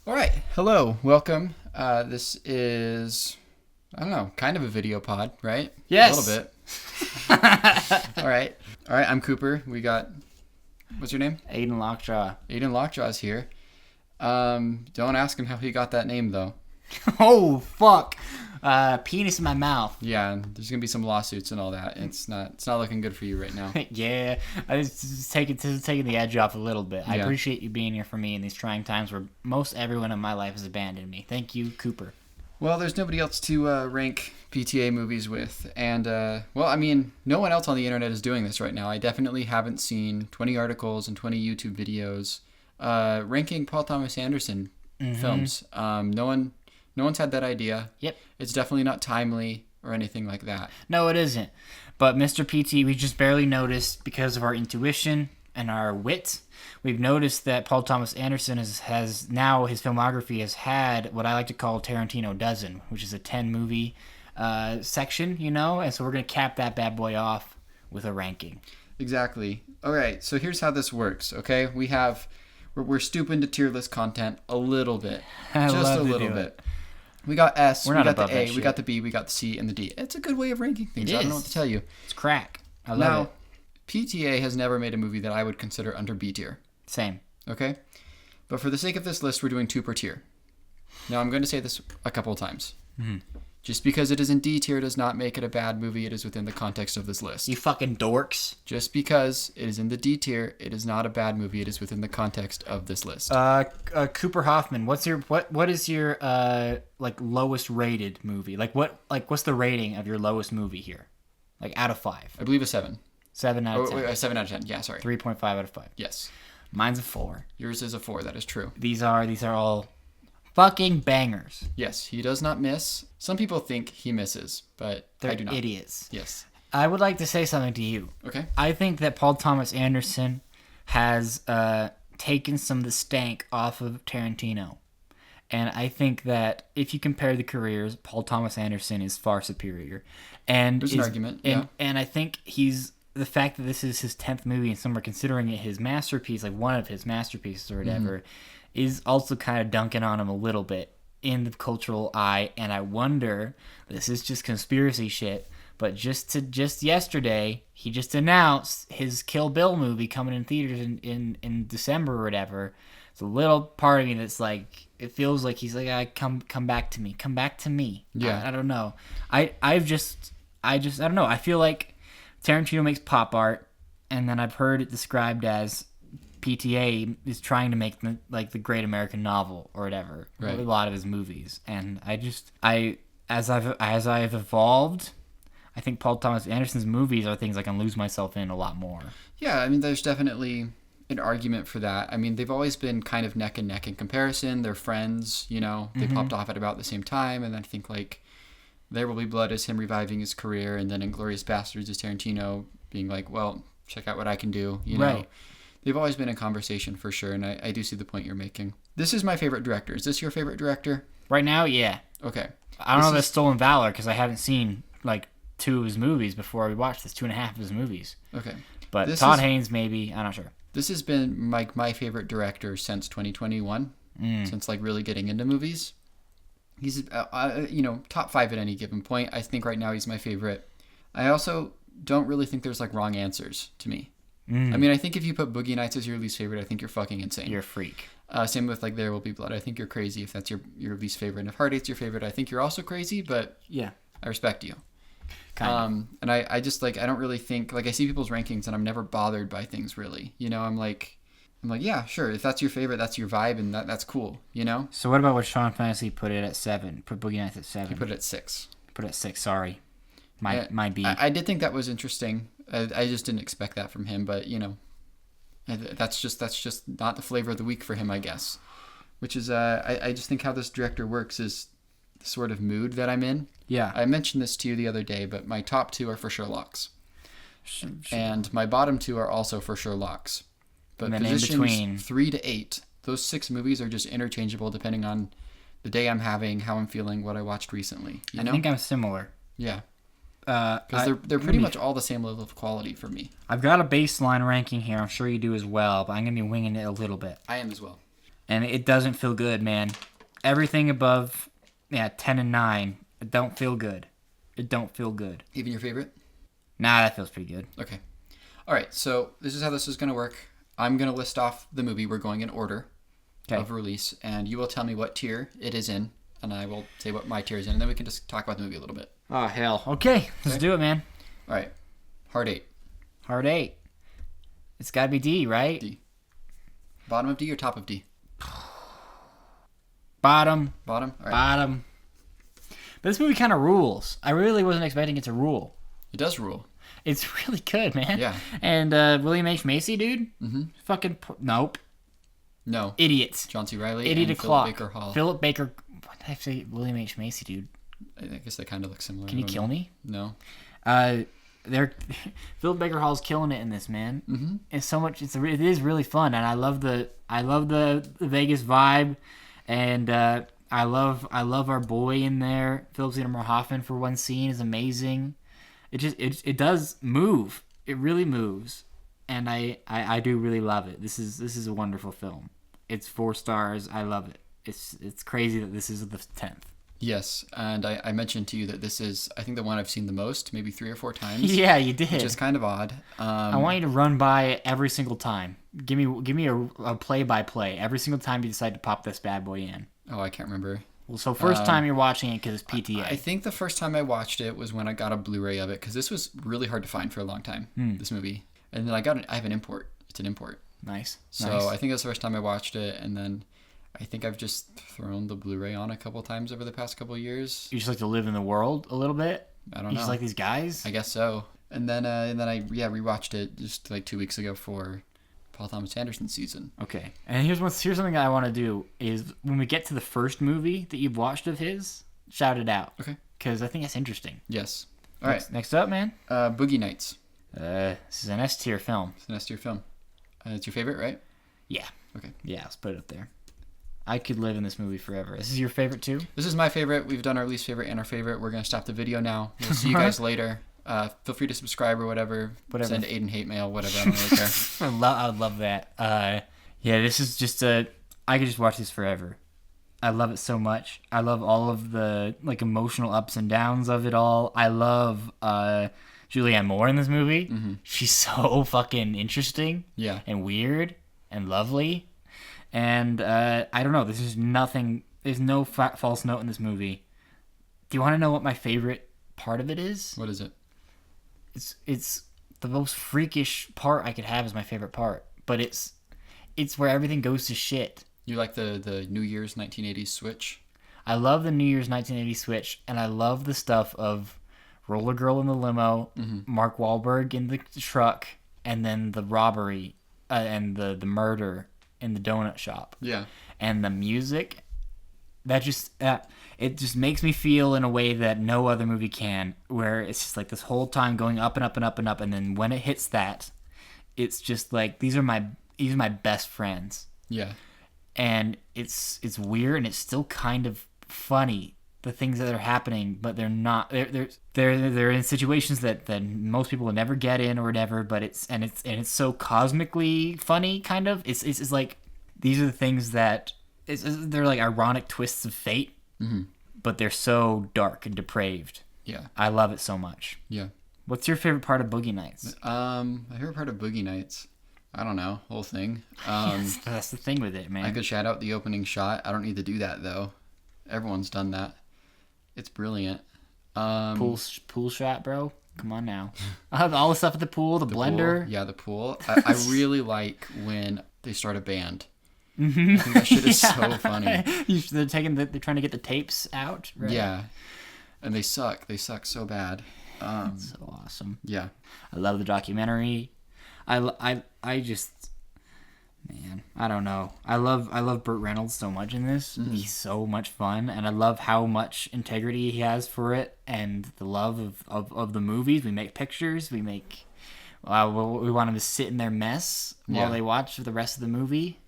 All right. Hello. Welcome. This is, I don't know, kind of a video pod, right? Yes. A little bit. All right. All right. I'm Cooper. We got, what's your name? Aiden Lockjaw. Aiden Lockjaw's here. Don't ask him how he got that name, though. Oh, fuck. Penis in my mouth. Yeah, there's going to be some lawsuits and all that. It's not looking good for you right now. Yeah. It's just taking the edge off a little bit. I Yeah. appreciate you being here for me in these trying times where most everyone in my life has abandoned me. Thank you, Cooper. Well, there's nobody else to rank PTA movies with. And, well, I mean, no one else on the internet is doing this right now. I definitely haven't seen 20 articles and 20 YouTube videos ranking Paul Thomas Anderson films. No one's had that idea. Yep. It's definitely not timely or anything like that. No, it isn't. But Mr. PT, we just barely noticed because of our intuition and our wit. We've noticed that Paul Thomas Anderson has now, his filmography has had what I like to call Tarantino Dozen, which is a 10 movie section, you know? And so we're going to cap that bad boy off with a ranking. Exactly. All right, so here's how this works, okay? We're stooping to tier list content a little bit. Just a little bit. We got S, we got the A, we got the B, we got the C, and the D. It's a good way of ranking things. I don't know what to tell you. It's crack. I love it. PTA has never made a movie that I would consider under B tier. Same. Okay? But for the sake of this list, we're doing 2 per tier. Now, I'm going to say this a couple of times. Mm-hmm. Just because it is in D tier does not make it a bad movie. It is within the context of this list. You fucking dorks. Just because it is in the D tier, it is not a bad movie. It is within the context of this list. Cooper Hoffman, what is your lowest rated movie? What's the rating of your lowest movie here? Like out of 5. I believe a 7. 7 out of 10. Wait, 7 out of 10. Yeah, sorry. 3.5 out of 5. Yes. Mine's a 4. Yours is a 4. That is true. These are all fucking bangers. Yes, he does not miss. Some people think he misses, but They're I do not. idiots. Yes. I would like to say something to you. Okay. I think that Paul Thomas Anderson has taken some of the stank off of Tarantino. And I think that if you compare the careers, Paul Thomas Anderson is far superior. And there's an argument. Yeah. And I think the fact that this is his 10th movie and some are considering it his masterpiece, like one of his masterpieces or whatever, is also kind of dunking on him a little bit in the cultural eye. And I wonder, this is just conspiracy shit, but just yesterday, he just announced his Kill Bill movie coming in theaters in December or whatever. It's a little part of me that's like, it feels like he's like, come back to me. Yeah. I don't know. I don't know. I feel like Tarantino makes pop art, and then I've heard it described as PTA is trying to make the great American novel or whatever. Right. A lot of his movies, and as I've evolved, I think Paul Thomas Anderson's movies are things I can lose myself in a lot more. Yeah, I mean, there's definitely an argument for that. I mean, they've always been kind of neck and neck in comparison. They're friends, you know. They popped off at about the same time, and I think like There Will Be Blood is him reviving his career, and then Inglourious Basterds is Tarantino being like, well, check out what I can do, you know. Right. They've always been in conversation for sure, and I do see the point you're making. This is my favorite director. Is this your favorite director? Right now, yeah. Okay. I don't know if that's Stolen Valor because I haven't seen like 2 of his movies before we watched this, 2.5 of his movies. Okay. But Todd Haynes, maybe. I'm not sure. This has been my favorite director since 2021, since like really getting into movies. He's, top 5 at any given point. I think right now he's my favorite. I also don't really think there's like wrong answers to me. I mean, I think if you put Boogie Nights as your least favorite, I think you're fucking insane. You're a freak. Same with like There Will Be Blood. I think you're crazy if that's your least favorite. And if Heart Eight's your favorite, I think you're also crazy, but yeah, I respect you. Kind of. And I just like, I don't really think, like I see people's rankings and I'm never bothered by things really. You know, I'm like, yeah, sure. If that's your favorite, that's your vibe and that's cool, you know? So what about what Sean Fantasy put it at 7? Put Boogie Nights at 7. He put it at 6. Put it at 6, sorry. My B. I did think that was interesting. I just didn't expect that from him, but you know, that's just not the flavor of the week for him, I guess. Which is, I just think how this director works is the sort of mood that I'm in. Yeah. I mentioned this to you the other day, but my top 2 are for sure locks. And my bottom 2 are also for sure locks. But positions 3 to 8, those 6 movies are just interchangeable depending on the day I'm having, how I'm feeling, what I watched recently. You know? I think I'm similar. Yeah. Because they're pretty much all the same level of quality for me. I've got a baseline ranking here. I'm sure you do as well, but I'm going to be winging it a little bit. I am as well. And it doesn't feel good, man. Everything above 10 and 9, it don't feel good. It don't feel good. Even your favorite? Nah, that feels pretty good. Okay. All right, so this is how this is going to work. I'm going to list off the movie. We're going in order of release, and you will tell me what tier it is in, and I will say what my tier is in, and then we can just talk about the movie a little bit. Oh, hell. Okay, let's do it, man. All right. Hard 8. Hard 8. It's got to be D, right? D. Bottom of D or top of D? Bottom. Bottom? All right. Bottom. But this movie kind of rules. I really wasn't expecting it to rule. It does rule. It's really good, man. Yeah. And William H. Macy, dude? Mm-hmm. Fucking... Nope. No. Idiots. John C. Reilly Idiot and o'clock. Philip Baker Hall. Philip Baker... What did I say? William H. Macy, dude. I guess they kind of look similar. Can you kill me? No. They're Philip Baker Hall's killing it in this, man. Mm-hmm. It's so much. It is really fun, and I love the Vegas vibe, and I love our boy in there. Philip Seymour Hoffman for one scene is amazing. It does move. It really moves, and I do really love it. This is a wonderful film. It's 4 stars. I love it. It's crazy that this is the 10th. Yes, and I mentioned to you that this is, I think, the one I've seen the most, maybe 3 or 4 times. Yeah, you did. Which is kind of odd. I want you to run by it every single time. Give me a play-by-play every single time you decide to pop this bad boy in. Oh, I can't remember. Well, so first time you're watching it because it's PTA. I think the first time I watched it was when I got a Blu-ray of it, because this was really hard to find for a long time, this movie. And then I have an import. It's an import. Nice. So nice. I think that's the first time I watched it, and then I think I've just thrown the Blu-ray on a couple times over the past couple of years. You just like to live in the world a little bit? I don't know. You just like these guys? I guess so. And then I rewatched it just like 2 weeks ago for Paul Thomas Anderson's season. Okay. And here's something I want to do is when we get to the first movie that you've watched of his, shout it out. Okay. Because I think that's interesting. Yes. All right. Next up, man. Boogie Nights. This is an S tier film. It's an S tier film. It's your favorite, right? Yeah. Okay. Yeah, let's put it up there. I could live in this movie forever. This is your favorite too? This is my favorite. We've done our least favorite and our favorite. We're going to stop the video now. We'll see you guys later. Feel free to subscribe or whatever. Send Aiden hate mail, whatever. I don't really care. I would love that. Yeah, this is just I could just watch this forever. I love it so much. I love all of the like emotional ups and downs of it all. I love Julianne Moore in this movie. Mm-hmm. She's so fucking interesting. Yeah. And weird and lovely. And I don't know. This is nothing. There's no false note in this movie. Do you want to know what my favorite part of it is? What is it? It's the most freakish part I could have is my favorite part. But it's where everything goes to shit. You like the New Year's 1980s switch? I love the New Year's 1980 switch, and I love the stuff of Roller Girl in the limo, Mark Wahlberg in the truck, and then the robbery and the murder in the donut shop. Yeah. And the music, that just it just makes me feel in a way that no other movie can, where it's just like this whole time going up and up and up and up, and then when it hits that, it's just like these are my best friends. Yeah. And it's weird, and it's still kind of funny, the things that are happening, but they're not. They're in situations that most people will never get in or whatever. But it's so cosmically funny, kind of. It's like these are the things that they're like ironic twists of fate, but they're so dark and depraved. Yeah, I love it so much. Yeah. What's your favorite part of Boogie Nights? My favorite part of Boogie Nights, I don't know, whole thing. That's the thing with it, man. I could shout out the opening shot. I don't need to do that though. Everyone's done that. It's brilliant. Pool shot, bro. Come on now. All the stuff at the pool, the blender. Pool. Yeah, the pool. I really like when they start a band. I think that shit is so funny. They're trying to get the tapes out. Right? Yeah, and they suck. They suck so bad. That's so awesome. Yeah, I love the documentary. I just, man, I don't know. I love Burt Reynolds so much in this. Mm-hmm. He's so much fun, and I love how much integrity he has for it, and the love of the movies. We make pictures. We want them to sit in their mess while they watch the rest of the movie.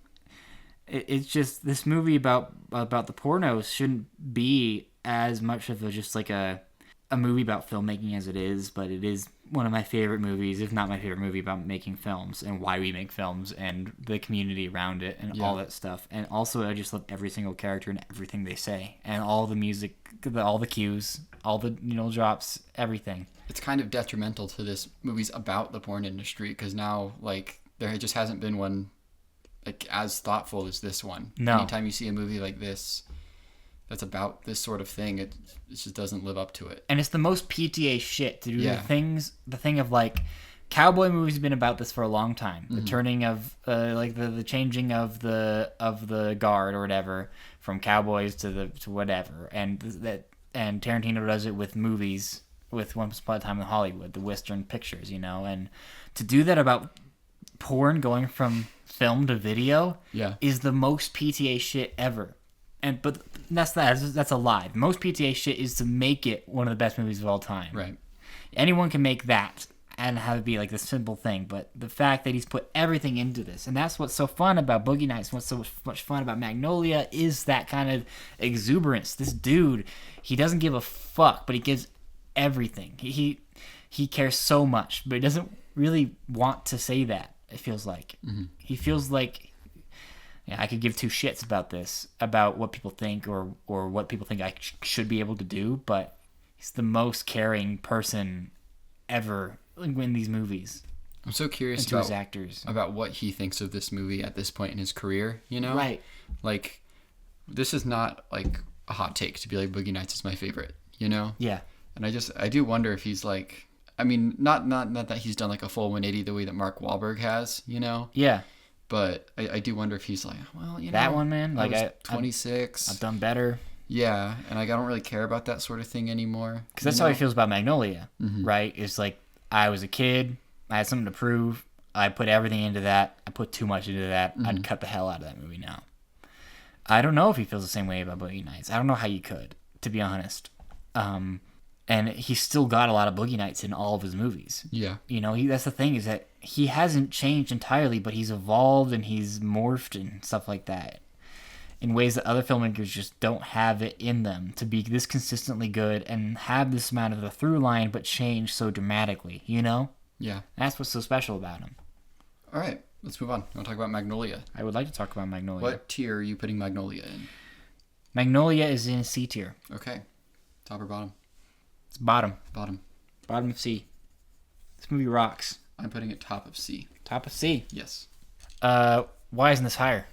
It's just this movie about the pornos shouldn't be as much of just like a movie about filmmaking as it is, but it is one of my favorite movies, if not my favorite movie, about making films and why we make films and the community around it and all that stuff. And also, I just love every single character and everything they say and all the music, all the cues, all the drops, everything. It's kind of detrimental to this movie's about the porn industry because now like there just hasn't been one like as thoughtful as this one. No. Anytime you see a movie like this that's about this sort of thing, it just doesn't live up to it. And it's the most PTA shit to do the thing of like, cowboy movies have been about this for a long time. The turning of like the changing of the guard or whatever from cowboys to whatever, and Tarantino does it with movies with Once Upon a Time in Hollywood, the Western pictures, and to do that about porn going from film to video is the most PTA shit ever. But that's a lie. Most PTA shit is to make it one of the best movies of all time. Right. Anyone can make that and have it be like this simple thing, but the fact that he's put everything into this, and that's what's so fun about Boogie Nights, what's so much fun about Magnolia, is that kind of exuberance. This dude, he doesn't give a fuck, but he gives everything. He cares so much, but he doesn't really want to say that, it feels like. He feels like, I could give two shits about this, about what people think or what people think I should be able to do, but he's the most caring person ever in these movies. I'm so curious about his actors, about what he thinks of this movie at this point in his career, Right. Like, this is not like a hot take to be like Boogie Nights is my favorite, Yeah. And I do wonder if he's like, I mean, not that he's done like a full 180 the way that Mark Wahlberg has, Yeah. But I do wonder if he's like, well, that one, man. Like I was 26. I've done better. Yeah, and I don't really care about that sort of thing anymore. Because that's how he feels about Magnolia, right? It's like, I was a kid, I had something to prove, I put everything into that, I put too much into that, I'd cut the hell out of that movie now. I don't know if he feels the same way about Boogie Nights. I don't know how you could, to be honest. And he's still got a lot of Boogie Nights in all of his movies. Yeah. That's the thing, is that he hasn't changed entirely, but he's evolved and he's morphed and stuff like that in ways that other filmmakers just don't have it in them to be this consistently good and have this amount of the through line but change so dramatically, Yeah. That's what's so special about him. All right, let's move on. You want to talk about Magnolia? I would like to talk about Magnolia. What tier are you putting Magnolia in? Magnolia is in C tier. Okay. Top or bottom? It's bottom. Bottom. Bottom of C. This movie rocks. I'm putting it top of C. Top of C. Yes. Why isn't this higher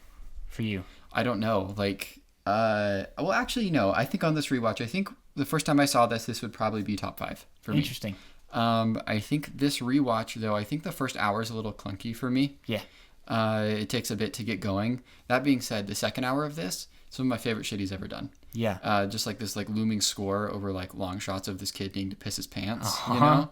for you? I don't know. Like, well, actually, no. I think on this rewatch, I think the first time I saw this would probably be top 5 for me. Interesting. I think this rewatch, though, I think the first hour is a little clunky for me. Yeah. It takes a bit to get going. That being said, the second hour of this, some of my favorite shit he's ever done. Yeah. Just like this like looming score over like long shots of this kid needing to piss his pants, and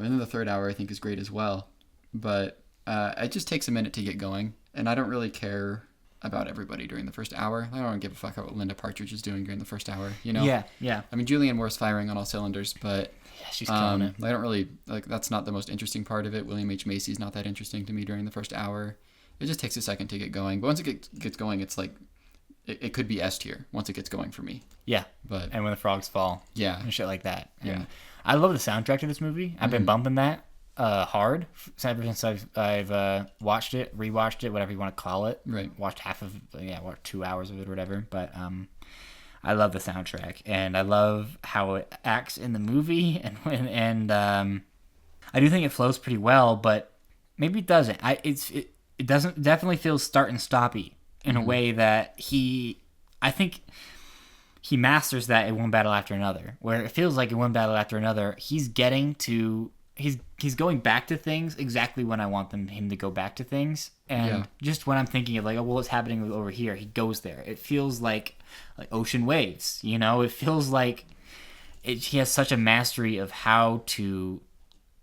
then the third hour I think is great as well. But it just takes a minute to get going, and I don't really care about everybody during the first hour. I don't give a fuck about what Linda Partridge is doing during the first hour, Yeah, yeah. I mean, Julianne Moore's firing on all cylinders, but yeah, she's killing it. I don't really like. That's not the most interesting part of it. William H. Macy's not that interesting to me during the first hour. It just takes a second to get going. But once it gets going, it's like it could be S tier once it gets going for me. Yeah, but and when the frogs fall, and shit like that. And I love the soundtrack to this movie. I've been bumping that hard ever since I've watched it, rewatched it, whatever you want to call it. Right. Watched half of watched 2 hours of it or whatever. But I love the soundtrack, and I love how it acts in the movie, and I do think it flows pretty well, but maybe it doesn't. It doesn't definitely feel start and stoppy in a way that I think he masters that in one battle after another, where it feels like in one battle after another he's getting to he's going back to things exactly when I want him to go back to things, and just when I'm thinking of like, oh well, what's happening over here, he goes there. It feels like ocean waves, It feels like he has such a mastery of how to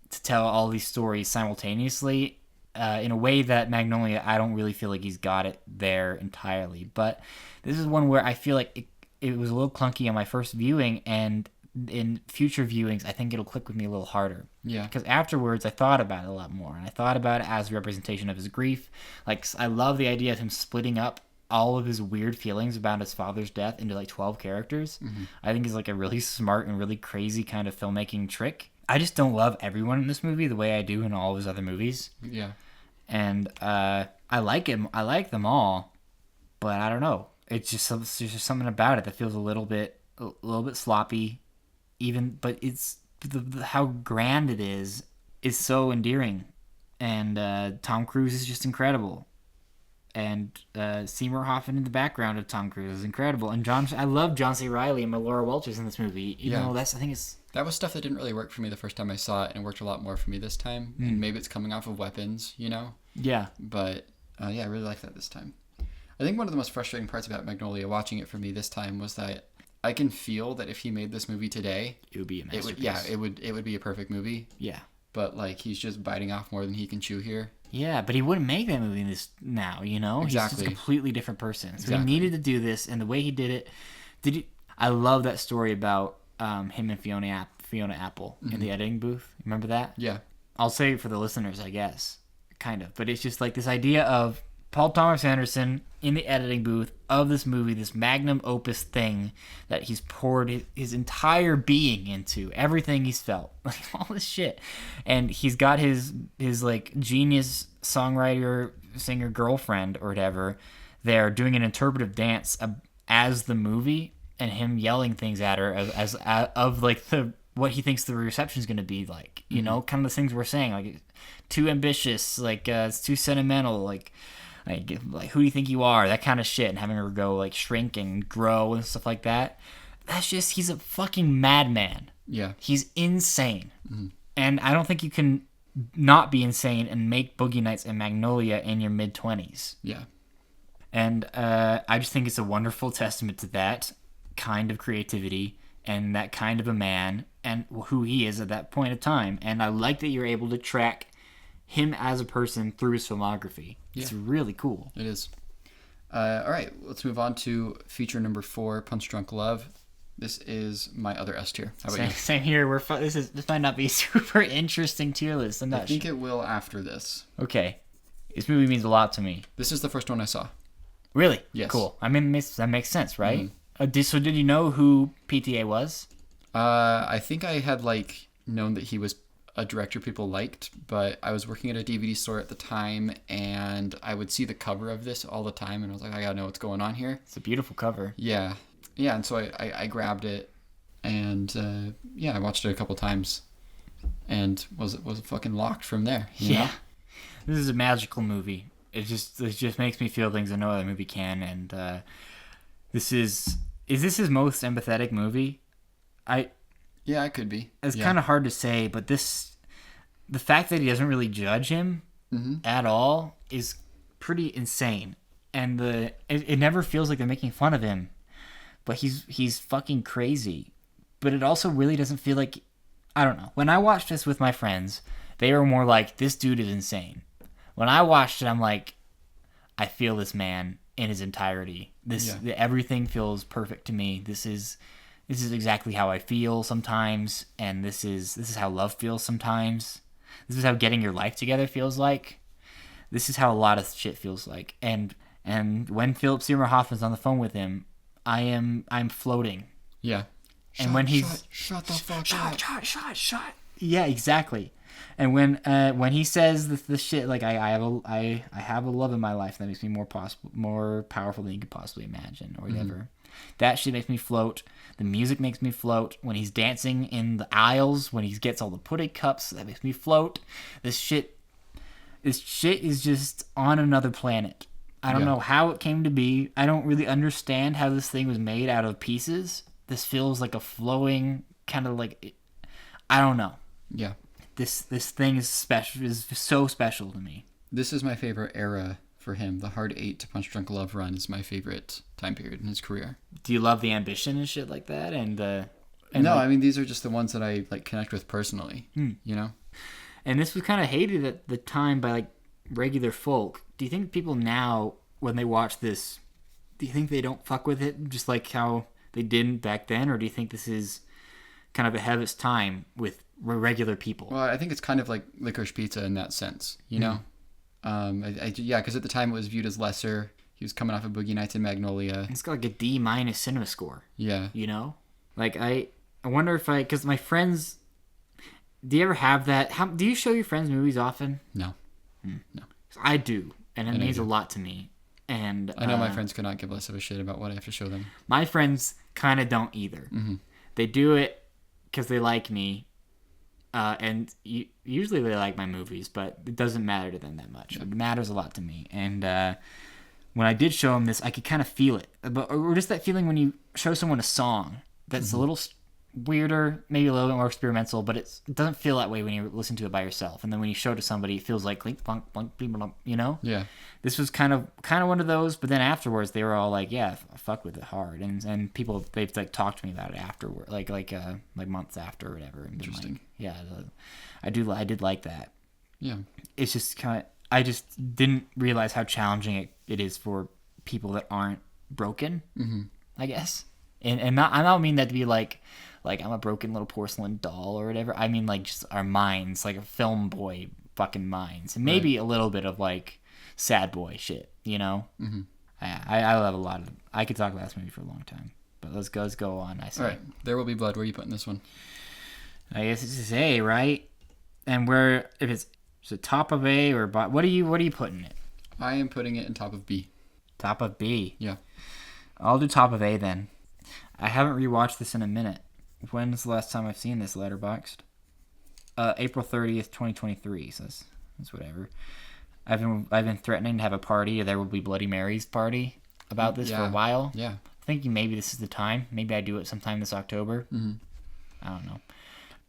tell all these stories simultaneously. In a way that Magnolia, I don't really feel like he's got it there entirely. But this is one where I feel like it was a little clunky on my first viewing, and in future viewings, I think it'll click with me a little harder. Yeah. Because afterwards, I thought about it a lot more, and I thought about it as a representation of his grief. Like, I love the idea of him splitting up all of his weird feelings about his father's death into like 12 characters. I think is like a really smart and really crazy kind of filmmaking trick. I just don't love everyone in this movie the way I do in all of his other movies. Yeah. And I like him. I like them all, but I don't know. It's just there's just something about it that feels a little bit sloppy, even. But it's how grand it is so endearing, and Tom Cruise is just incredible, and Seymour Hoffman in the background of Tom Cruise is incredible, and I love John C. Reilly and Laura Welch's in this movie. Even though I think it's. That was stuff that didn't really work for me the first time I saw it, and it worked a lot more for me this time. And maybe it's coming off of Weapons, Yeah. But, I really like that this time. I think one of the most frustrating parts about Magnolia, watching it for me this time, was that I can feel that if he made this movie today... It would be a masterpiece. It would be a perfect movie. Yeah. But, he's just biting off more than he can chew here. Yeah, but he wouldn't make that movie now, Exactly. He's just a completely different person. So exactly. He needed to do this, and the way he did it... I love that story about him and Fiona Apple in the editing booth. Remember that? Yeah. I'll say it for the listeners, I guess. Kind of. But it's just this idea of Paul Thomas Anderson in the editing booth of this movie, this magnum opus thing that he's poured his entire being into, everything he's felt, all this shit. And he's got his genius songwriter, singer girlfriend or whatever there doing an interpretive dance as the movie, and him yelling things at her as what he thinks the reception is going to be like, kind of the things we're saying, too ambitious, it's too sentimental, like who do you think you are, that kind of shit, and having her go shrink and grow and stuff like that. That's just, he's a fucking madman. Yeah, he's insane. And I don't think you can not be insane and make Boogie Nights and Magnolia in your mid-20s. Yeah. And I just think it's a wonderful testament to that kind of creativity and that kind of a man and who he is at that point of time. And I like that you're able to track him as a person through his filmography. Yeah. It's really cool. It is. All right, let's move on to feature number 4, Punch Drunk Love. This is my other S tier. How about you? Same here. This might not be a super interesting tier list. I think it will after this. Okay. This movie means a lot to me. This is the first one I saw. Really? Yes. Cool. I mean, that makes sense, right? So did you know who PTA was? I think I had known that he was a director people liked, but I was working at a DVD store at the time, and I would see the cover of this all the time, and I was like, I gotta know what's going on here. It's a beautiful cover. Yeah, and so I grabbed it, and I watched it a couple times, and was fucking locked from there. You know? This is a magical movie. It just makes me feel things that no other movie can, and this is this his most empathetic movie? Yeah, it could be. It's kind of hard to say, but the fact that he doesn't really judge him at all is pretty insane. And it never feels like they're making fun of him, but he's fucking crazy. But it also really doesn't feel like, I don't know. When I watched this with my friends, they were more like, this dude is insane. When I watched it, I'm like, I feel this man in his entirety. Everything feels perfect to me. This is exactly how I feel sometimes, and this is how love feels sometimes. This is how getting your life together feels like. This is how a lot of shit feels like. And when Philip Seymour Hoffman's on the phone with him, I'm floating. Yeah. And when he's shut the fuck up. Shut. Yeah, exactly. And when he says the shit I have a love in my life that makes me more powerful than you could possibly imagine, or whatever. That shit makes me float. The music makes me float. When he's dancing in the aisles, when he gets all the pudding cups, that makes me float. This shit is just on another planet. I don't know how it came to be. I don't really understand how this thing was made out of pieces. This feels like a flowing kind of I don't know. Yeah. This thing is special. Is so special to me. This is my favorite era for him. The Hard 8 to Punch Drunk Love run is my favorite time period in his career. Do you love the ambition and shit like that? No, I mean, these are just the ones that I connect with personally. You know. And this was kind of hated at the time by regular folk. Do you think people now, when they watch this, do you think they don't fuck with it just like how they didn't back then, or do you think this is kind of ahead of its time with regular people? Well, I think it's kind of like Licorice Pizza in that sense, you know? Because at the time it was viewed as lesser. He was coming off of Boogie Nights and Magnolia. It's got a D- cinema score. Yeah. You know? I wonder if because my friends, Do you ever have that? Do you show your friends movies often? No. No. I do, and it means a lot to me. And I know my friends could not give less of a shit about what I have to show them. My friends kind of don't either. Mm-hmm. They do it because they like me, and usually they like my movies, but it doesn't matter to them that much. Yeah. It matters a lot to me. And when I did show them this, I could kind of feel it. Or just that feeling when you show someone a song that's a little weirder, maybe a little bit more experimental, but it doesn't feel that way when you listen to it by yourself. And then when you show it to somebody, it feels like clink, plunk, plunk, bling, blunk, you know? Yeah. This was kind of one of those, but then afterwards they were all like, "Yeah, I fuck with it hard," and people they've like talked to me about it afterward, like months after or whatever. And interesting. Like, yeah, I did like that. Yeah. It's just kind of I just didn't realize how challenging it is for people that aren't broken. Mm-hmm. I guess, and I don't mean that to be like I'm a broken little porcelain doll or whatever. I mean like just our minds, like a film boy fucking minds, and maybe a little bit of like sad boy shit, you know. Mm-hmm. I love a lot of them. I could talk about this movie for a long time, but let's go on. I say. All right, There Will Be Blood. Where are you putting this one? I guess it's just A, right? And where if it's the top of A or bottom, what are you putting it? I am putting it in top of B. Top of B. Yeah. I'll do top of A then. I haven't rewatched this in a minute. When's the last time I've seen this Letterboxd? April 30th, 2023. So that's whatever. I've been threatening to have a party, There Will Be Bloody Mary's party, about this for a while. Yeah. Thinking maybe this is the time. Maybe I do it sometime this October. Mm-hmm. I don't know.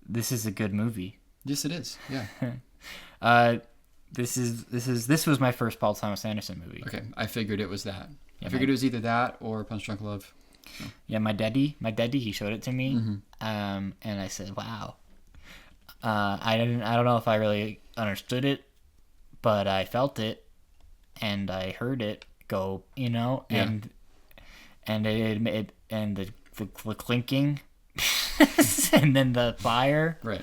This is a good movie. Yes, it is. Yeah. This was my first Paul Thomas Anderson movie. Okay, I figured it was that. Yeah, I figured it was either that or Punch Drunk Love. So. Yeah, my daddy, he showed it to me, and I said, "Wow." I don't know if I really understood it, but I felt it, and I heard it go, you know, and the clinking, and then the fire. Right.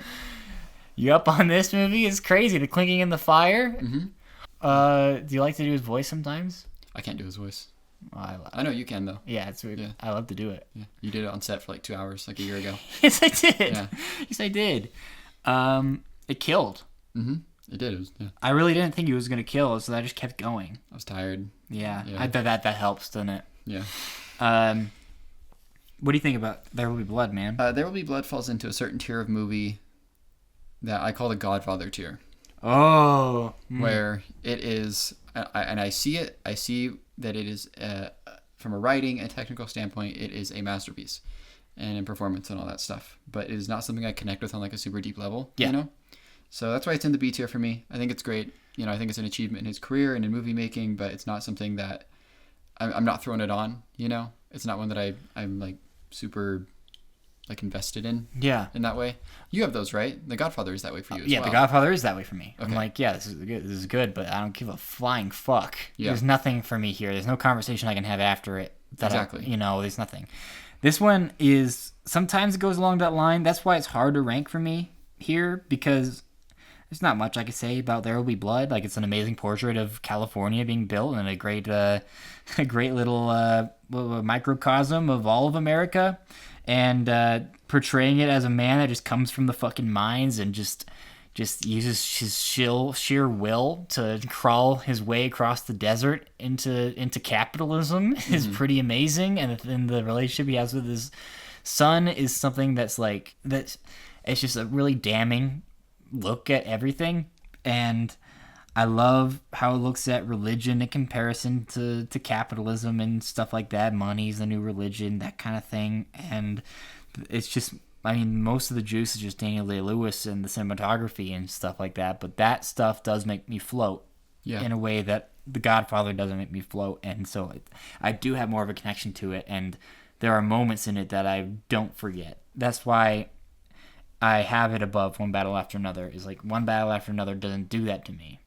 You up on this movie? It's crazy. The clinking in the fire. Mm-hmm. Do you like to do his voice sometimes? I can't do his voice. Oh, I know you can though. Yeah, it's weird. Yeah. I love to do it. Yeah. You did it on set for like 2 hours, like a year ago. Yes, I did. Yeah. Yes, I did. It killed. Mm-hmm. It did. It was, yeah. I really didn't think it was gonna kill, so I just kept going. I was tired. Yeah. I bet that helps, doesn't it? Yeah. What do you think about There Will Be Blood, man? There Will Be Blood falls into a certain tier of movie that I call the Godfather tier. Oh. Where it is, and I see it. I see that it is, from a writing and technical standpoint, it is a masterpiece, and in performance and all that stuff. But it is not something I connect with on like a super deep level. Yeah. You know. So that's why it's in the B tier for me. I think it's great. You know, I think it's an achievement in his career and in movie making, but it's not something that I'm not throwing it on. You know, it's not one that I'm like super like invested in. Yeah. In that way. You have those, right? The Godfather is that way for you as well. Yeah, The Godfather is that way for me. Okay. I'm like, yeah, this is good, but I don't give a flying fuck. Yeah. There's nothing for me here. There's no conversation I can have after it. Exactly. There's nothing. This one is, sometimes it goes along that line. That's why it's hard to rank for me here, because there's not much I could say about There Will Be Blood. Like, it's an amazing portrait of California being built, and a great little microcosm of all of America, and portraying it as a man that just comes from the fucking mines and just uses his sheer will to crawl his way across the desert into capitalism is pretty amazing. And the relationship he has with his son is something that's it's just a really damning look at everything. And I love how it looks at religion in comparison to capitalism and stuff like that. Money's the new religion, that kind of thing. And it's just, I mean, most of the juice is just Daniel Day-Lewis and the cinematography and stuff like that. But that stuff does make me float in a way that The Godfather doesn't make me float. And so I do have more of a connection to it. And there are moments in it that I don't forget. That's why I have it above One Battle After Another. Is like One Battle After Another doesn't do that to me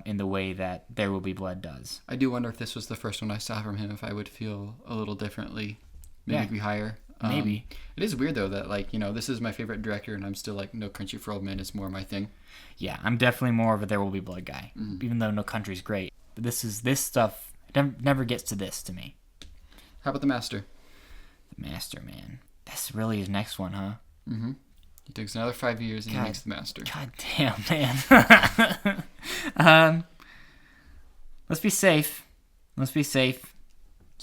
in the way that There Will Be Blood does. I do wonder if this was the first one I saw from him, if I would feel a little differently, maybe higher. Maybe. It is weird though that this is my favorite director and I'm still like No Country for Old Men is more my thing. Yeah, I'm definitely more of a There Will Be Blood guy, even though No Country's great. But this stuff never gets to this to me. How about The Master? The Master, man. That's really his next one, huh? Mm-hmm. He takes another 5 years and he makes The Master. God damn, man. Let's be safe. Let's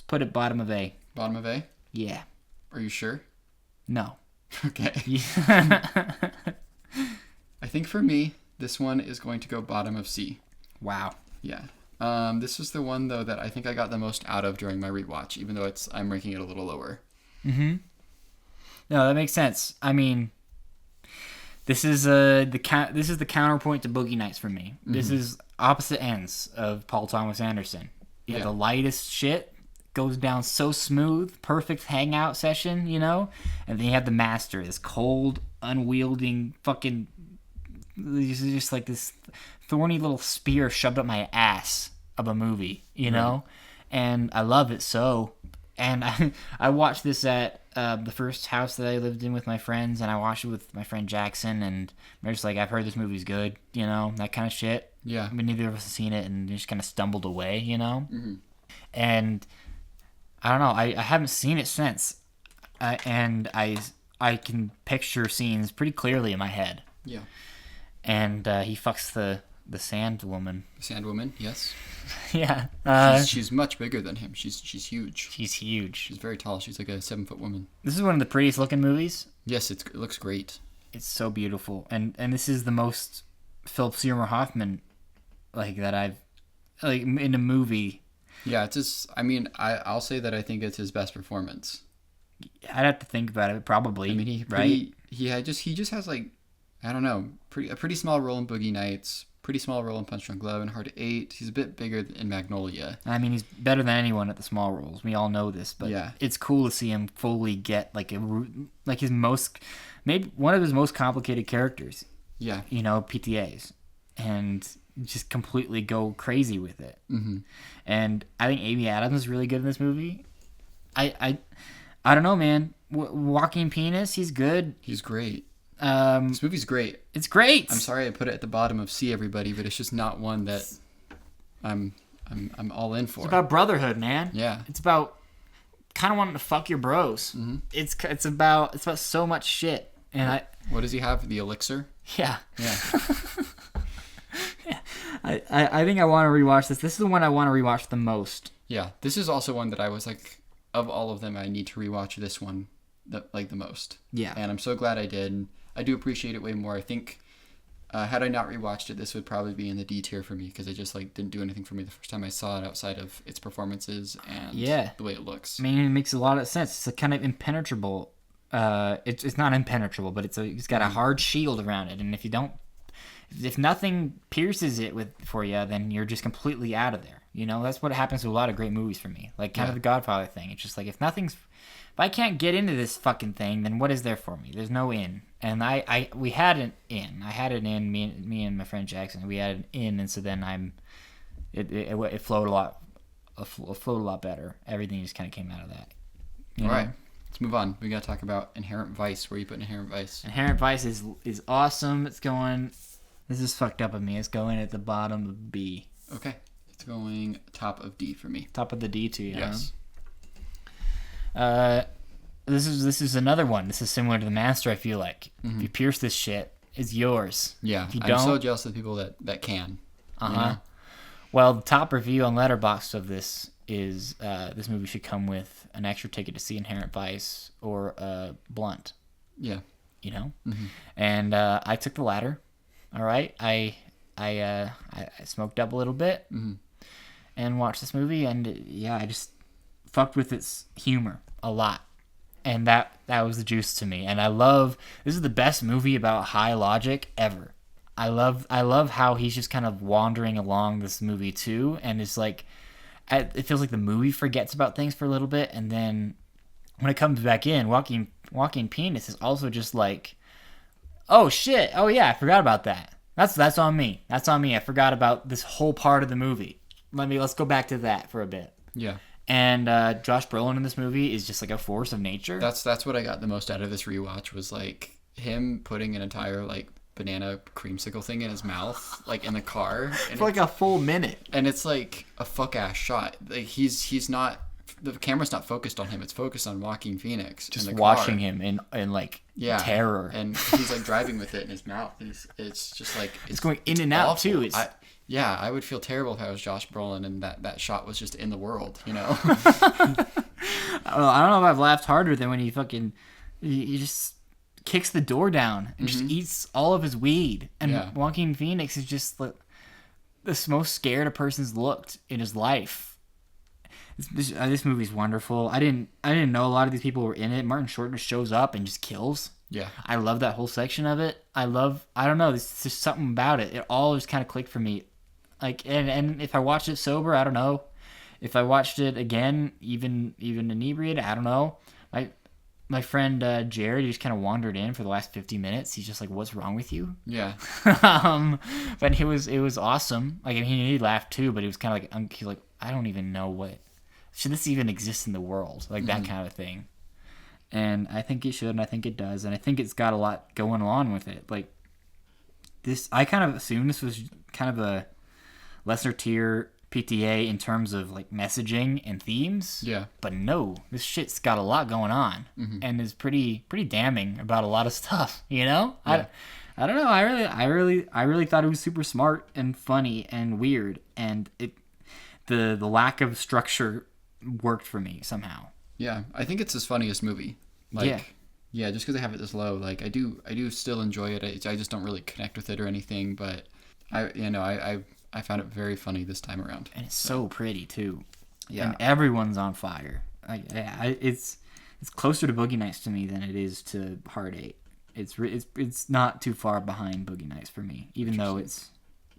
put it bottom of A. Bottom of A? Yeah. Are you sure? No. Okay. I think for me, this one is going to go bottom of C. Wow. Yeah. This was the one, though, that I think I got the most out of during my rewatch, even though I'm ranking it a little lower. Mm-hmm. No, that makes sense. I mean, this is the counterpoint to Boogie Nights for me. Mm-hmm. This is opposite ends of Paul Thomas Anderson. You have the lightest shit, goes down so smooth, perfect hangout session, you know? And then you have The Master, this cold, unwielding fucking... just like this thorny little spear shoved up my ass of a movie, you know? And I love it so. And I watched this at the first house that I lived in with my friends, and I watched it with my friend Jackson, and they're just like, I've heard this movie's good, you know, that kind of shit. Yeah. I mean, neither of us have seen it, and just kind of stumbled away, you know? Mm-hmm. And I don't know, I haven't seen it since. And I can picture scenes pretty clearly in my head. Yeah. And he fucks the sand woman. The sand woman, yes. Yeah. She's much bigger than him. She's huge. She's huge. She's very tall. She's like a 7-foot woman. This is one of the prettiest looking movies. Yes, it looks great. It's so beautiful. And this is the most Philip Seymour Hoffman that I've in a movie. Yeah, it's just, I mean, I'll say that I think it's his best performance. I'd have to think about it, probably. I mean, he just has like, I don't know, a pretty small role in Boogie Nights, pretty small role in Punch Drunk Love and Hard 8. He's a bit bigger in Magnolia. I mean, he's better than anyone at the small roles. We all know this, but it's cool to see him fully get his most, maybe one of his most complicated characters. Yeah. You know, PTAs, and just completely go crazy with it. Mm-hmm. And I think Amy Adams is really good in this movie. I don't know, man. Joaquin Phoenix, he's good. He's great. This movie's great. It's great. I'm sorry I put it at the bottom of C, everybody, but it's just not one that I'm all in for. It's about brotherhood, man. Yeah. It's about kind of wanting to fuck your bros. Mm-hmm. It's about so much shit. And what does he have? The elixir? Yeah. Yeah. Yeah. I think I want to rewatch this. This is the one I want to rewatch the most. Yeah. This is also one that I was like, of all of them, I need to rewatch this one the most. Yeah. And I'm so glad I did. I do appreciate it way more. I think had I not rewatched it, this would probably be in the D tier for me, because it just like didn't do anything for me the first time I saw it outside of its performances and the way it looks. I mean, it makes a lot of sense. It's a kind of impenetrable. It's not impenetrable, but it's got a hard shield around it, and if nothing pierces it for you, then you're just completely out of there. You know, that's what happens to a lot of great movies for me. Like kind of the Godfather thing. It's just like if I can't get into this fucking thing, then what is there for me? There's no in. And we had an in. I had an in. Me and my friend Jackson. We had an in, and so then it flowed a lot better. Everything just kind of came out of that. All right, let's move on. We gotta talk about Inherent Vice. Where you put Inherent Vice? Inherent Vice is awesome. It's going. This is fucked up of me. It's going at the bottom of B. Okay, it's going top of D for me. Top of the D too. Yes. This is another one. This is similar to The Master, I feel like. Mm-hmm. If you pierce this shit, it's yours. Yeah, if you I'm so jealous of the people that can. Uh-huh. You know? Well, the top review on Letterboxd of this is this movie should come with an extra ticket to see Inherent Vice or Blunt. Yeah. You know? Mm-hmm. And I took the latter. All right? I smoked up a little bit and watched this movie, and I just fucked with its humor a lot. And that was the juice to me. And this is the best movie about high logic ever. I love how he's just kind of wandering along this movie too, and it's like it feels like the movie forgets about things for a little bit, and then when it comes back in, Joaquin Phoenix is also just like, oh shit, oh yeah, I forgot about that. That's on me. That's on me. I forgot about this whole part of the movie. Let's go back to that for a bit. Yeah. And Josh Brolin in this movie is just like a force of nature. That's what I got the most out of this rewatch, was like him putting an entire like banana creamsicle thing in his mouth, like in the car, and for like a full minute. And it's like a fuck ass shot. Like he's not the camera's not focused on him. It's focused on Joaquin Phoenix. Just in the watching car. him in like terror. And he's like driving with it in his mouth. And it's just like it's going in and out awful. too. I would feel terrible if I was Josh Brolin and that shot was just in the world, you know? I don't know if I've laughed harder than when he just kicks the door down and just eats all of his weed. And Joaquin Phoenix is just like the most scared a person's looked in his life. This movie's wonderful. I didn't know a lot of these people were in it. Martin Short just shows up and just kills. Yeah. I love that whole section of it. I don't know, there's just something about it. It all just kind of clicked for me. Like, and if I watched it sober, I don't know. If I watched it again, even inebriated, I don't know. My friend Jared, he just kind of wandered in for the last 50 minutes. He's just like, "What's wrong with you?" Yeah. But it was awesome. Like, I mean, he laughed too, but he was kind of like, he's like, "I don't even know should this even exist in the world?" Like that kind of thing. And I think it should, and I think it does, and I think it's got a lot going on with it. Like this, I kind of assumed this was kind of a lesser tier PTA in terms of like messaging and themes. Yeah. But no, this shit's got a lot going on and is pretty damning about a lot of stuff, you know? Yeah. I don't know. I really thought it was super smart and funny and weird, and the lack of structure worked for me somehow. Yeah, I think it's his funniest movie. Like, yeah, just because I have it this low, like I do still enjoy it. I just don't really connect with it or anything, but I found it very funny this time around. And it's so pretty too. Yeah. And everyone's on fire. It's closer to Boogie Nights to me than it is to Hard Eight. It's not too far behind Boogie Nights for me, even though it's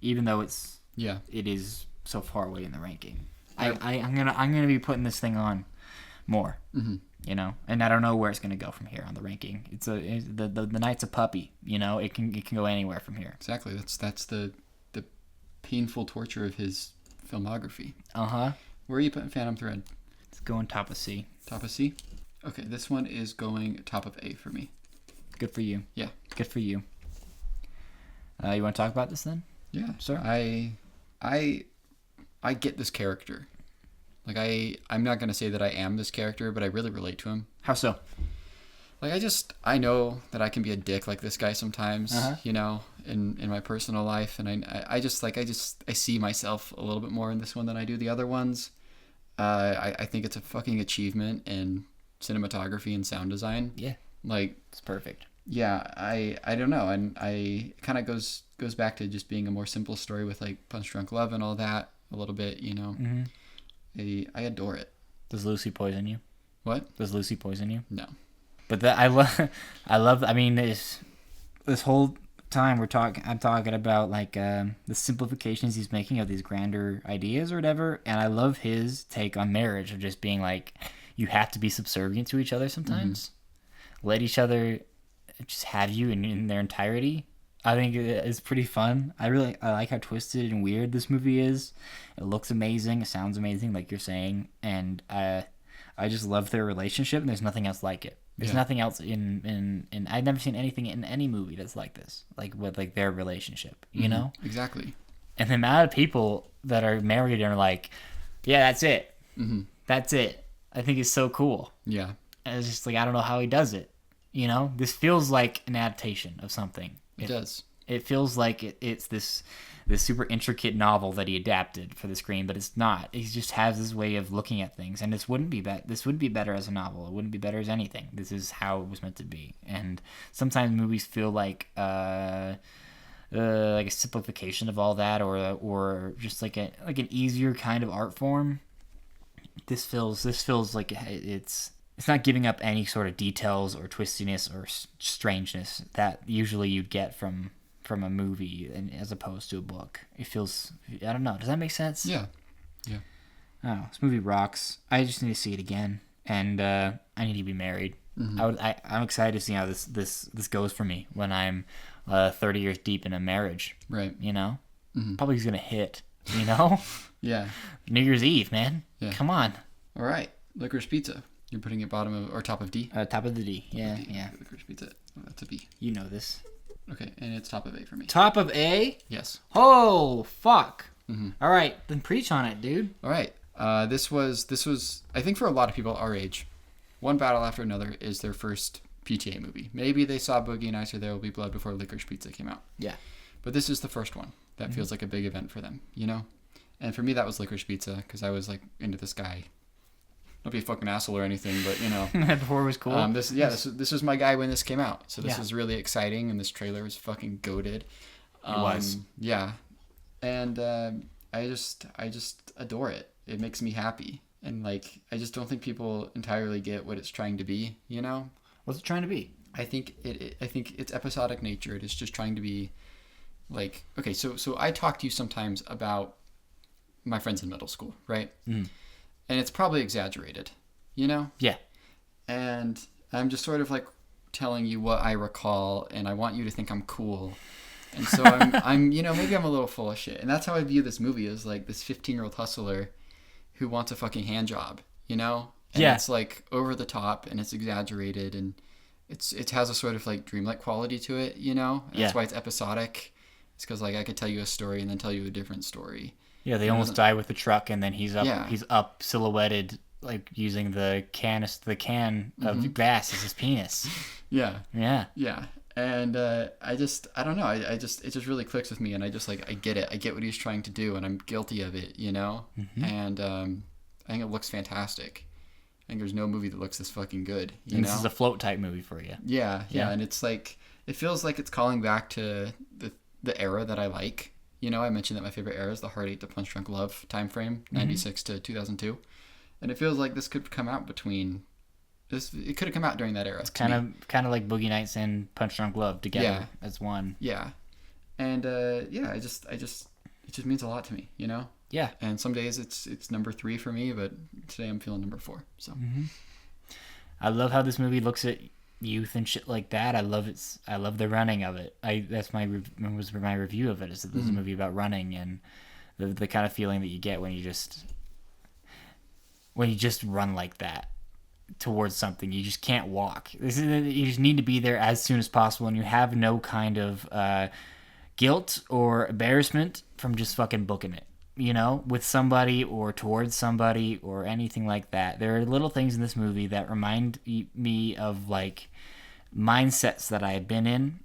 it is so far away in the ranking. I'm gonna be putting this thing on more. You know, and I don't know where it's gonna go from here on the ranking. The Night's a puppy. You know, it can go anywhere from here. Exactly. That's the painful torture of his filmography. Where are you putting Phantom Thread? It's going top of C. Top of C? Okay, this one is going top of A for me. Good for you. Yeah. Good for you. You want to talk about this then? Yeah. Sir? I get this character. Like, I'm not going to say that I am this character, but I really relate to him. How so? Like, I know that I can be a dick like this guy sometimes, you know, in my personal life. And I see myself a little bit more in this one than I do the other ones. I think it's a fucking achievement in cinematography and sound design. Yeah. Like, it's perfect. Yeah, I don't know. And I kind of goes back to just being a more simple story with like Punch Drunk Love and all that a little bit, you know. I adore it. Does Lucy poison you? What? Does Lucy poison you? No. But I love. I mean, this whole time I'm talking about like the simplifications he's making of these grander ideas or whatever, and I love his take on marriage of just being like, you have to be subservient to each other sometimes. Let each other just have you in their entirety. I think it's pretty fun. I like how twisted and weird this movie is. It looks amazing. It sounds amazing, like you're saying, and I just love their relationship. And there's nothing else like it. There's nothing else in I've never seen anything in any movie that's like this, like with like their relationship. You know? Exactly. And the amount of people that are married and are like, yeah, that's it. That's it. I think it's so cool. Yeah. And it's just like, I don't know how he does it. You know, this feels like an adaptation of something. It does. It feels like it's this super intricate novel that he adapted for the screen, but it's not. He just has this way of looking at things, and this would be better as a novel. It wouldn't be better as anything. This is how it was meant to be. And sometimes movies feel like a simplification of all that, or just like an easier kind of art form. This feels like it's not giving up any sort of details or twistiness or strangeness that usually you'd get from a movie, and as opposed to a book. It feels, I don't know. Does that make sense? Yeah. Yeah. Oh, this movie rocks. I just need to see it again, and I need to be married. I'm excited to see how this goes for me when I'm 30 years deep in a marriage. Right. You know, probably gonna hit. You know. Yeah. New Year's Eve, man. Yeah. Come on. All right. Licorice Pizza. You're putting it bottom of or top of D? Top of the D. Yeah, yeah. Licorice Pizza. Oh, that's a B. You know this. Okay, and it's top of A for me. Top of A? Yes. Oh, fuck. All right, then preach on it, dude. All right. This was I think for a lot of people our age, One Battle After Another is their first PTA movie. Maybe they saw Boogie Nights or There Will Be Blood before Licorice Pizza came out. Yeah. But this is the first one that feels like a big event for them, you know? And for me, that was Licorice Pizza because I was like into this guy. Don't be a fucking asshole or anything, but you know. Before it was cool. This was my guy when this came out. So this is really exciting, and this trailer was fucking goated. It was. Yeah. And I just adore it. It makes me happy. And like, I just don't think people entirely get what it's trying to be, you know? What's it trying to be? I think it's episodic nature. It is just trying to be like, okay, so I talk to you sometimes about my friends in middle school, right? Mm. And it's probably exaggerated, you know? Yeah. And I'm just sort of like telling you what I recall, and I want you to think I'm cool. And so I'm you know, maybe I'm a little full of shit. And that's how I view this movie, as like this 15-year-old hustler who wants a fucking hand job, you know? And it's like over the top, and it's exaggerated, and it has a sort of like dreamlike quality to it, you know? And that's why it's episodic. It's because like I could tell you a story and then tell you a different story. Yeah, they almost die with the truck, and then he's up silhouetted, like using the can of gas as his penis. Yeah. Yeah. Yeah. And I don't know. It just really clicks with me, and I just like, I get it. I get what he's trying to do, and I'm guilty of it, you know? Mm-hmm. And I think it looks fantastic. I think there's no movie that looks this fucking good, you know? This is a float type movie for you. Yeah. And it's like, it feels like it's calling back to the era that I like. You know, I mentioned that my favorite era is the Heart 8 to Punch Drunk Love time frame, 96 to 2002. And it feels like this could come out between this. It could have come out during that era. It's kind of like Boogie Nights and Punch Drunk Love together as one. Yeah. And it just means a lot to me, you know? Yeah. And some days it's number 3 for me, but today I'm feeling number 4. So I love how this movie looks at youth and shit like that. I love the running of it. That's my review of it, is that this is a movie about running and the kind of feeling that you get when you just run like that towards something. You just can't walk. You just need to be there as soon as possible, and you have no kind of guilt or embarrassment from just fucking booking it, you know, with somebody or towards somebody or anything like that. There are little things in this movie that remind me of like mindsets that I had been in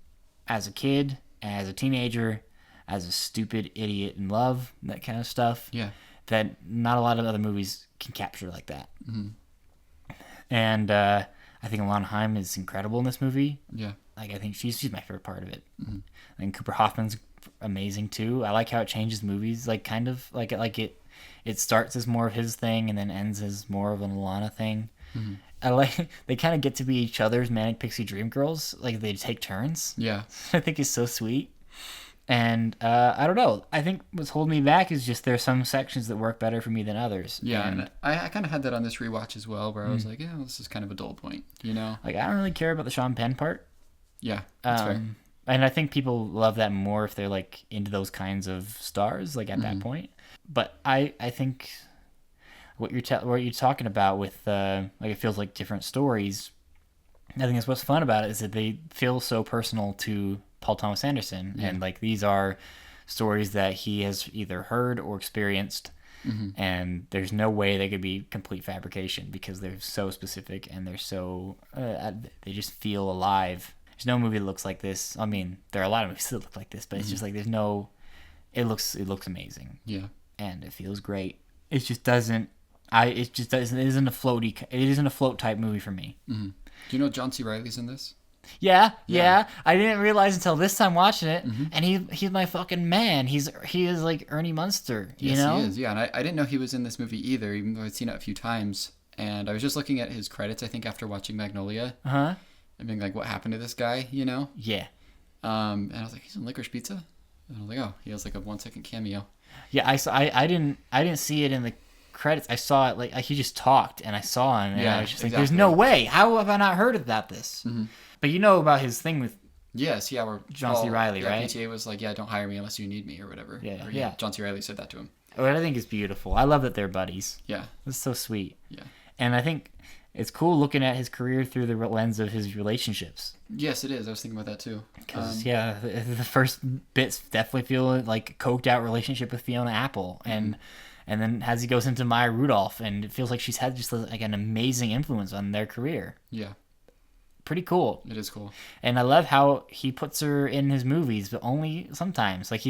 as a kid, as a teenager, as a stupid idiot in love, that kind of stuff. Yeah. That not a lot of other movies can capture like that. Mm-hmm. And I think Alana Haim is incredible in this movie. Yeah. Like, I think she's my favorite part of it. Mm-hmm. I think Cooper Hoffman's amazing too. I like how it changes movies, like kind of like it starts as more of his thing and then ends as more of an Alana thing. Mm-hmm. I like they kind of get to be each other's manic pixie dream girls, like they take turns. Yeah. I think is so sweet. And I don't know, I think what's holding me back is just there's some sections that work better for me than others. Yeah, and I kind of had that on this rewatch as well, where I was like, yeah, this is kind of a dull point, you know? Like, I don't really care about the Sean Penn part. Yeah, that's fair. And I think people love that more if they're like into those kinds of stars, like at that point. But I think what you're talking about with like it feels like different stories. I think that's what's fun about it, is that they feel so personal to Paul Thomas Anderson, and like these are stories that he has either heard or experienced, and there's no way they could be complete fabrication because they're so specific and they're so they just feel alive. There's no movie that looks like this. I mean, there are a lot of movies that look like this, but it's just like there's no. It looks amazing. Yeah, and it feels great. It just doesn't. It isn't a floaty. It isn't a float type movie for me. Mm-hmm. Do you know John C. Reilly's in this? Yeah. I didn't realize until this time watching it, and he's my fucking man. He is like Ernie Munster. You know? He is. Yeah, and I didn't know he was in this movie either, even though I'd seen it a few times. And I was just looking at his credits, I think, after watching Magnolia. And being like, what happened to this guy, you know? Yeah. And I was like, he's in Licorice Pizza? And I was like, oh, he has like a 1-second cameo. Yeah, I didn't see it in the credits. I saw it, like, he just talked, and I saw him, and I was just like, there's no way. How have I not heard about this? Mm-hmm. But you know about his thing with where John C. Reilly, right? PTA was like, don't hire me unless you need me or whatever. Yeah. John C. Reilly said that to him. What I think is beautiful. I love that they're buddies. Yeah. It's so sweet. Yeah. And I think it's cool looking at his career through the lens of his relationships. Yes, it is. I was thinking about that too. Because, the first bits definitely feel like a coked out relationship with Fiona Apple. And And then as he goes into Maya Rudolph, and it feels like she's had just like an amazing influence on their career. Yeah. Pretty cool. It is cool. And I love how he puts her in his movies, but only sometimes. Like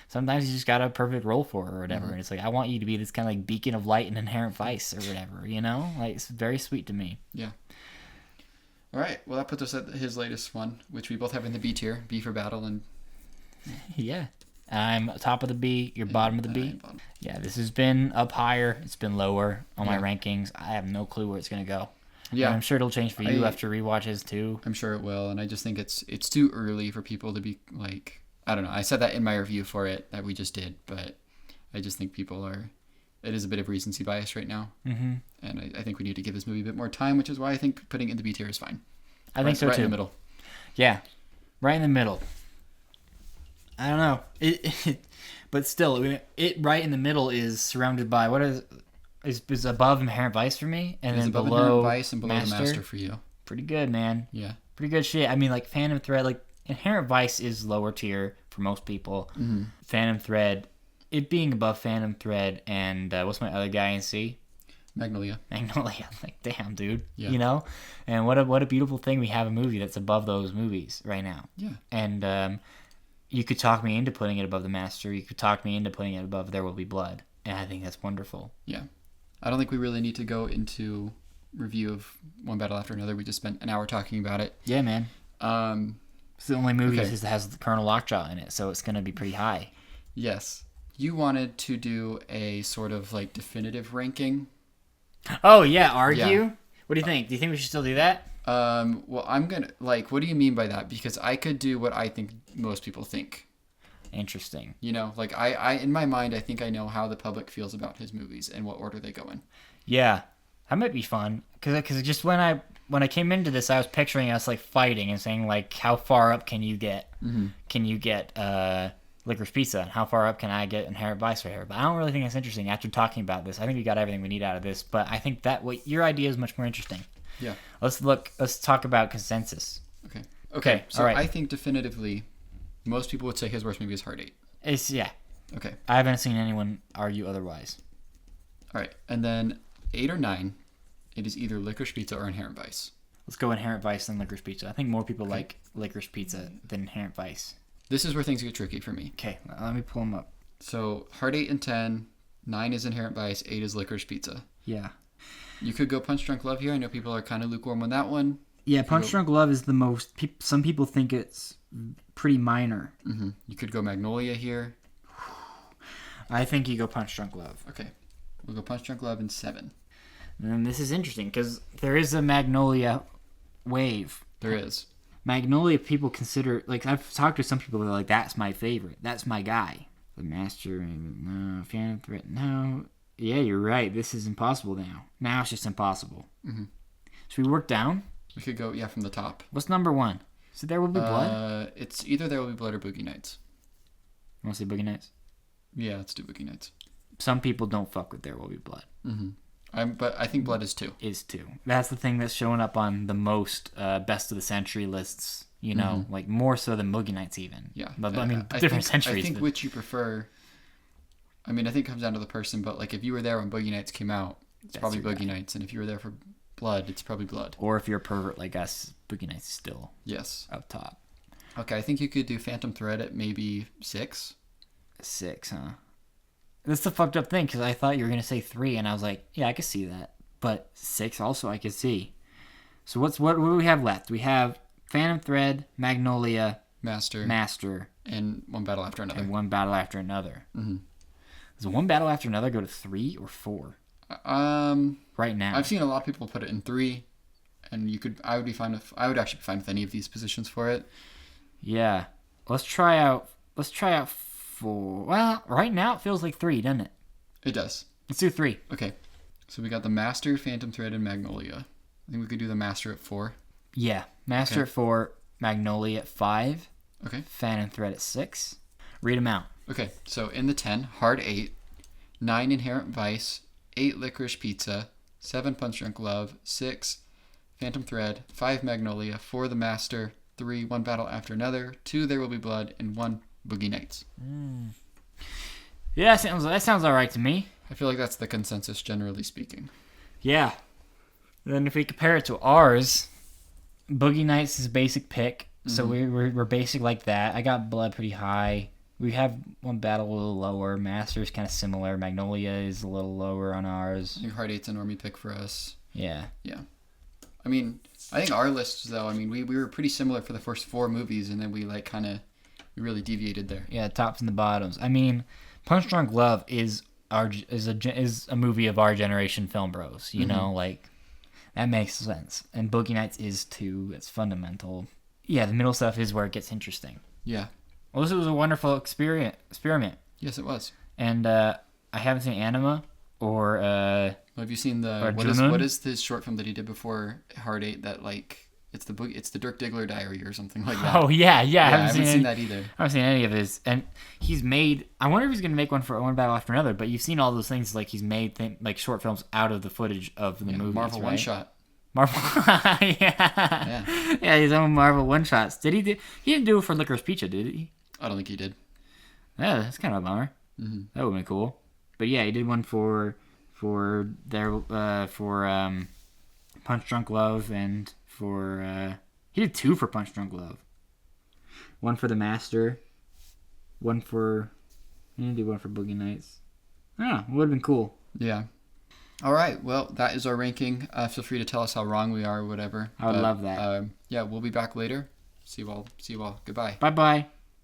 sometimes he's just got a perfect role for her or whatever. And it's like, I want you to be this kind of like beacon of light and Inherent Vice or whatever, you know? Like, it's very sweet to me. Yeah. All right. Well, that puts us at his latest one, which we both have in the B tier. B for Battle and... Yeah. I'm top of the B, you're bottom of the B. Yeah, this has been up higher. It's been lower on my rankings. I have no clue where it's going to go. Yeah. And I'm sure it'll change for you after rewatches too. I'm sure it will. And I just think it's too early for people to be like, I don't know. I said that in my review for it that we just did, but I just think it is a bit of recency bias right now. Mm-hmm. And I think we need to give this movie a bit more time, which is why I think putting it in the B tier is fine. I think so too. Right in the middle. Yeah. Right in the middle. I don't know. But still, it right in the middle is surrounded by what is above Inherent Vice for me, and then below Inherent Vice and below the Master for you. Pretty good, man. Yeah, pretty good shit. I mean, like Phantom Thread, like Inherent Vice is lower tier for most people. Mm-hmm. Phantom Thread, it being above Phantom Thread, and what's my other guy in C? Magnolia. Like, damn, dude. Yeah. You know, and what a beautiful thing we have a movie that's above those movies right now. Yeah, and you could talk me into putting it above the Master. You could talk me into putting it above There Will Be Blood. And I think that's wonderful. Yeah. I don't think we really need to go into review of One Battle After Another. We just spent an hour talking about it. Yeah, man. It's the only movie that has Colonel Lockjaw in it, so it's going to be pretty high. Yes. You wanted to do a sort of like definitive ranking. Oh, yeah. Argue? Yeah. What do you think? Do you think we should still do that? Well, I'm going to, like, what do you mean by that? Because I could do what I think most people think. Interesting. You know, like, I in my mind, I think I know how the public feels about his movies and what order they go in. Yeah. That might be fun. Because just when I came into this, I was picturing us, like, fighting and saying, like, how far up can you get? Mm-hmm. Can you get, Licorice Pizza, and how far up can I get Inherent Vice right here? But I don't really think that's interesting after talking about this. I think we got everything we need out of this, but I think that your idea is much more interesting. Yeah. Let's talk about consensus. Okay. So I think definitively, most people would say his worst movie is Heart 8. Yeah. Okay. I haven't seen anyone argue otherwise. All right. And then 8 or 9, it is either Licorice Pizza or Inherent Vice. Let's go Inherent Vice than Licorice Pizza. I think more people like Licorice Pizza than Inherent Vice. This is where things get tricky for me. Okay. Let me pull them up. So Heart 8 and 10, 9 is Inherent Vice, 8 is Licorice Pizza. Yeah. You could go Punch Drunk Love here. I know people are kind of lukewarm on that one. Yeah, Punch Drunk Love is the most... Some people think it's pretty minor. Mm-hmm. You could go Magnolia here. I think you go Punch Drunk Love. Okay. We'll go Punch Drunk Love in 7. And this is interesting, because there is a Magnolia wave. There is. Magnolia people consider... Like, I've talked to some people that are like, that's my favorite. That's my guy. The Master... No. Phantom Threat... No... Yeah, you're right. This is impossible now. Now it's just impossible. Mm-hmm. Should we work down? We could go, from the top. What's number 1? So There Will Be Blood? It's either There Will Be Blood or Boogie Nights. You want to say Boogie Nights? Yeah, let's do Boogie Nights. Some people don't fuck with There Will Be Blood. Mm-hmm. But I think Blood is 2. Is 2. That's the thing that's showing up on the most best of the century lists, you know, like more so than Boogie Nights even. Yeah. But I mean, different centuries. I think which you prefer... I mean, I think it comes down to the person, but like if you were there when Boogie Nights came out, it's probably Boogie Nights, and if you were there for Blood, it's probably Blood. Or if you're a pervert like us, Boogie Nights is still up top. Okay, I think you could do Phantom Thread at maybe 6. 6, huh? That's the fucked up thing, because I thought you were going to say 3, and I was like, yeah, I could see that. But 6 also I could see. So what do we have left? We have Phantom Thread, Magnolia, Master, and One Battle After Another. Mm-hmm. Does One Battle After Another go to 3 or 4? Right now, I've seen a lot of people put it in 3, and I would actually be fine with any of these positions for it. Yeah, let's try out 4. Well, right now it feels like 3, doesn't it? It does. Let's do 3. Okay, so we got the Master, Phantom Thread, and Magnolia. I think we could do the Master at 4. Yeah, Master at 4, Magnolia at 5. Okay. Phantom Thread at 6. Read them out. Okay, so in the 10, Heart 8, 9 Inherent Vice, 8 Licorice Pizza, 7 Punch Drunk Love, 6 Phantom Thread, 5 Magnolia, 4 The Master, 3 One Battle After Another, 2 There Will Be Blood, and 1 Boogie Nights. Yeah, that sounds all right to me. I feel like that's the consensus, generally speaking. Yeah. Then if we compare it to ours, Boogie Nights is a basic pick. So we're basic like that. I got Blood pretty high. We have One Battle a little lower. Master's kind of similar. Magnolia is a little lower on ours. I think Heart 8's a normie pick for us. Yeah. Yeah. I mean, I think our lists, though, I mean, we were pretty similar for the first 4 movies, and then we, like, we really deviated there. Yeah, tops and the bottoms. I mean, Punch Drunk Love is a movie of our generation film bros, you know? Like, that makes sense. And Boogie Nights is, too. It's fundamental. Yeah, the middle stuff is where it gets interesting. Yeah. Well, this was a wonderful experiment. Yes, it was. And I haven't seen Anima or... have you seen what is this short film that he did before Heart 8 that, like, it's the Dirk Diggler diary or something like that? Oh, yeah. I haven't seen that either. I haven't seen any of his. And he's made... I wonder if he's going to make one for One Battle After Another, but you've seen all those things, like he's made like short films out of the footage of the movies, Marvel right? one-shot. Marvel, yeah, his own Marvel one-shots. He didn't do it for Licorice Pizza, did he? I don't think he did. Yeah, that's kind of a bummer. Mm-hmm. That would have been cool. But yeah, he did one for Punch Drunk Love and for he did 2 for Punch Drunk Love. One for The Master. He didn't do one for Boogie Nights. I don't know. It would have been cool. Yeah. All right, well, that is our ranking. Feel free to tell us how wrong we are or whatever. I would love that. Yeah, we'll be back later. See you all. Goodbye. Bye-bye.